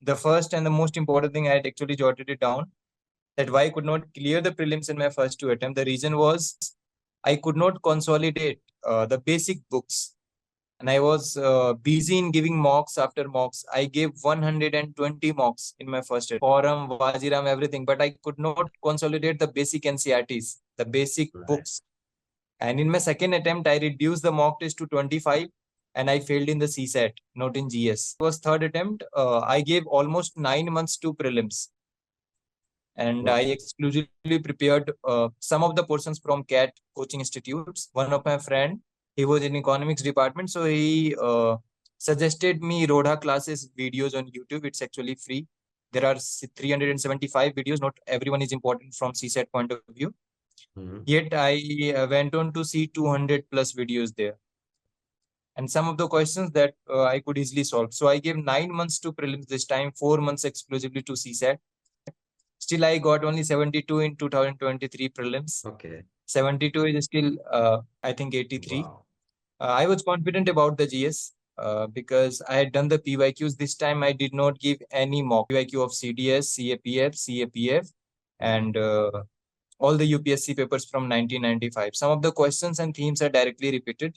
the first and the most important thing, I had actually jotted it down, that why I could not clear the prelims in my first two attempts. The reason was I could not consolidate the basic books. And I was busy in giving mocks after mocks. I gave 120 mocks in my first attempt. Forum, Waziram, everything. But I could not consolidate the basic NCRTs, the basic books. And in my second attempt, I reduced the mock test to 25 and I failed in the CSAT, not in GS. It was third attempt. I gave almost 9 months to prelims. And I exclusively prepared some of the portions from CAT coaching institutes. One of my friend, he was in economics department, so he suggested me Rodha classes videos on YouTube. It's actually free. There are 375 videos. Not everyone is important from CSAT point of view. Yet I went on to see 200 plus videos there. And some of the questions that I could easily solve. So I gave 9 months to prelims this time, 4 months exclusively to CSAT. Still, I got only 72 in 2023 prelims. Okay. 72 is still, I think, 83. Wow. I was confident about the GS because I had done the PYQs. This time, I did not give any mock PYQ of CDS, CAPF, CAPF, and all the UPSC papers from 1995. Some of the questions and themes are directly repeated.